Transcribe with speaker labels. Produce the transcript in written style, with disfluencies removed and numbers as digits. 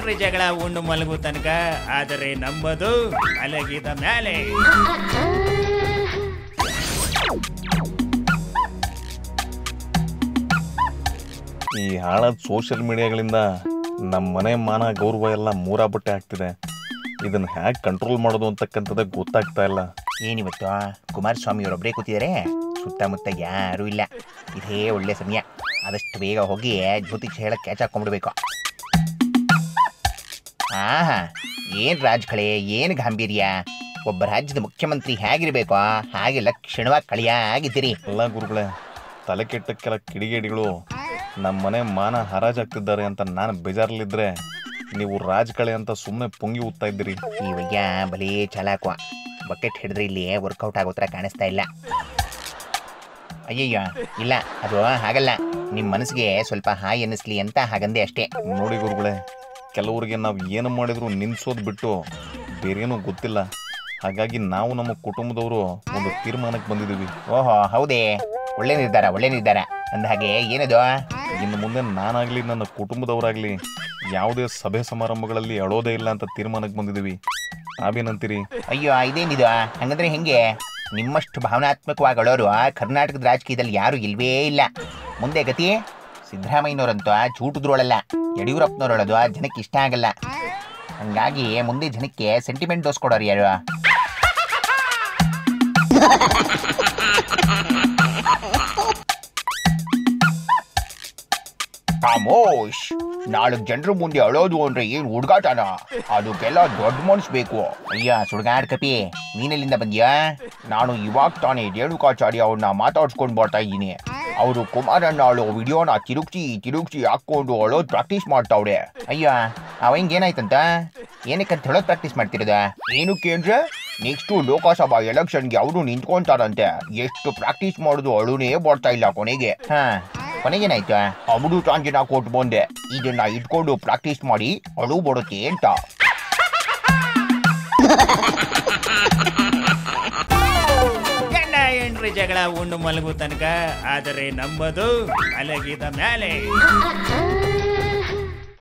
Speaker 1: ಏನ್ರಿ ಜಗಳ ಉಣ್ಣು ಮಲಗು ತನಕ, ಆದರೆ ನಂಬದು ಮಲಗಿದ ಮೇಲೆ.
Speaker 2: ಈ ಹಾಳಾದ ಸೋಷಿಯಲ್ ಮೀಡಿಯಾಗಳಿಂದ ನಮ್ಮ ಮನೆ ಮಾನ ಗೌರವ ಎಲ್ಲ ಮೂರಾಬಟ್ಟೆ ಆಗ್ತಿದೆ. ಇದನ್ನು ಹೇಗೆ ಕಂಟ್ರೋಲ್ ಮಾಡೋದು ಅಂತಕ್ಕಂಥದ್ದೇ ಗೊತ್ತಾಗ್ತಾ ಇಲ್ಲ.
Speaker 3: ಏನಿವತ್ತು ಕುಮಾರಸ್ವಾಮಿ ಅವರೊಬ್ಬರೇ ಕೂತಿದ್ದಾರೆ, ಸುತ್ತಮುತ್ತ ಯಾರೂ ಇಲ್ಲ. ಇದೇ ಒಳ್ಳೆ ಸಮಯ, ಆದಷ್ಟು ಬೇಗ ಹೋಗಿ ಜ್ಯೋತಿಷ ಹೇಳಕ್ಕೆ ಕ್ಯಾಚ್ ಹಾಕೊಂಡ್ಬಿಡ್ಬೇಕು. ಆಹಾ, ಏನು ರಾಜ್ಗಳೇ, ಏನು ಗಾಂಭೀರ್ಯ. ಒಬ್ಬ ರಾಜ್ಯದ ಮುಖ್ಯಮಂತ್ರಿ ಹೇಗಿರ್ಬೇಕೋ ಹಾಗೆ ಲಕ್ಷಣವಾಗಿ ಕಳಿಯಾಗಿದ್ದೀರಿ.
Speaker 2: ಎಲ್ಲ ಗುರುಗಳೇ, ತಲೆ ಕೆಟ್ಟಕ್ಕೆಲ್ಲ ಕಿಡಿಗೇಡಿಗಳು ನಮ್ಮ ಮನೆ ಮಾನ ಹರಾಜಾಗ್ತಿದ್ದಾರೆ ಅಂತ ನಾನು ಬೇಜಾರಲ್ಲಿದ್ದರೆ ನೀವು ರಾಜಕಳೆ ಅಂತ ಸುಮ್ಮನೆ ಪುಂಗಿ ಊದ್ತಾ ಇದ್ದೀರಿ.
Speaker 3: ಈ ವಯ್ಯ ಬಲೇ ಚಾಲಾಕುವ. ಬಕೆಟ್ ಹಿಡಿದ್ರೆ ಇಲ್ಲಿ ವರ್ಕೌಟ್ ಆಗೋ ಥರ ಕಾಣಿಸ್ತಾ ಇಲ್ಲ. ಅಯ್ಯಯ್ಯ, ಇಲ್ಲ, ಅದು ಹಾಗಲ್ಲ. ನಿಮ್ಮ ಮನಸ್ಸಿಗೆ ಸ್ವಲ್ಪ ಹಾಯ್ ಅನ್ನಿಸ್ಲಿ ಅಂತ ಹಾಗಂದೆ ಅಷ್ಟೇ.
Speaker 2: ನೋಡಿ ಗುರುಗಳೇ, ಕೆಲವರಿಗೆ ನಾವು ಏನು ಮಾಡಿದ್ರು ನಿನ್ಸೋದು ಬಿಟ್ಟು ಬೇರೇನೂ ಗೊತ್ತಿಲ್ಲ. ಹಾಗಾಗಿ ನಾವು ನಮ್ಮ ಕುಟುಂಬದವರು ಒಂದು ತೀರ್ಮಾನಕ್ಕೆ ಬಂದಿದ್ದೀವಿ.
Speaker 3: ಓಹೋ, ಹೌದೇ? ಒಳ್ಳೆ ನಿರ್ಧಾರ, ಒಳ್ಳೆ ನಿರ್ಧಾರ. ಅಂದ ಹಾಗೆ ಏನದು?
Speaker 2: ಇನ್ನು ಮುಂದೆ ನಾನಾಗಲಿ ನನ್ನ ಕುಟುಂಬದವರಾಗಲಿ ಯಾವುದೇ ಸಭೆ ಸಮಾರಂಭಗಳಲ್ಲಿ ಅಳೋದೇ ಇಲ್ಲ ಅಂತ ತೀರ್ಮಾನಕ್ಕೆ ಬಂದಿದ್ದೀವಿ. ನಾವೇನಂತೀರಿ?
Speaker 3: ಅಯ್ಯೋ, ಇದೇನಿದು? ಹಂಗಂದ್ರೆ ಹೆಂಗೆ? ನಿಮ್ಮಷ್ಟು ಭಾವನಾತ್ಮಕವಾಗಿ ಅಳೋರು ಕರ್ನಾಟಕದ ರಾಜಕೀಯದಲ್ಲಿ ಯಾರು ಇಲ್ವೇ ಇಲ್ಲ. ಮುಂದೆ ಗತಿ? ಸಿದ್ದರಾಮಯ್ಯನವರಂತೂ ಚೂಟುದ್ರೋಳಲ್ಲ, ಯಡಿಯೂರಪ್ಪನವರೊಳದು ಜನಕ್ಕೆ ಇಷ್ಟ ಆಗಲ್ಲ. ಹಂಗಾಗಿ ಮುಂದೆ ಜನಕ್ಕೆ ಸೆಂಟಿಮೆಂಟ್ ಡೋಸ್ ಕೊಡೋರು ಯಾರು? ಖಾಮೋಶ್. ನಾಲ್ಕು ಜನರ ಮುಂದೆ ಅಳೋದು ಅಂದ್ರೆ ಏನು ಹುಡುಗಾಟನ? ಅದಕ್ಕೆಲ್ಲ ದೊಡ್ಡ ಮನ್ಸು ಬೇಕು. ಅಯ್ಯ ಸುಡ್ಗಾಡ್ ಕಪಿ, ನೀನೆಲ್ಲಿಂದ ಬಂದ್ಯಾ? ನಾನು ಇವಾಗ ತಾನೇ ರೇಣುಕಾಚಾರ್ಯ ಅವ್ರನ್ನ ಮಾತಾಡ್ಸ್ಕೊಂಡು ಬರ್ತಾ ಇದ್ದೀನಿ. ಅವರು ಕುಮಾರಣ್ಣ ಅಳೋ ವಿಡಿಯೋನ ತಿರುಗ್ಸಿ ಹಾಕೊಂಡು ಅಳೋದು ಪ್ರಾಕ್ಟೀಸ್ ಮಾಡ್ತಾವ್ರೆ. ಅಯ್ಯ, ಅವ ಹಿಂಗೇನಾಯ್ತಂತ? ಏನಕ್ಕಂತ ಹೇಳೋದು ಪ್ರಾಕ್ಟೀಸ್ ಮಾಡ್ತಿರೋದ? ಏನಕ್ಕೆ ಅಂದ್ರೆ ನೆಕ್ಸ್ಟ್ ಲೋಕಸಭಾ ಎಲೆಕ್ಷನ್ಗೆ ಅವರು ನಿಂತ್ಕೊಂತಾರಂತೆ. ಎಷ್ಟು ಪ್ರಾಕ್ಟೀಸ್ ಮಾಡೋದು ಅಳುನೇ ಬರ್ತಾ ಇಲ್ಲ ಕೊನೆಗೆ. ಕೊನೆಗೇನಾಯ್ತು? ಅವರು ಚಾಂಜಿನ ಕೊಟ್ಟು ಬಂದೆ, ಇದನ್ನ ಇಟ್ಕೊಂಡು ಪ್ರಾಕ್ಟೀಸ್ ಮಾಡಿ ಅಳು ಬರುತ್ತೆ ಅಂತ.
Speaker 1: ಗಂಡ ಹೆಂಡ್ರಿ ಜಗಳ ಉಣ್ಣು ಮಲಗು ತನಕ, ಆದರೆ ನಂಬದು ಮಲಗಿದ ಮೇಲೆ.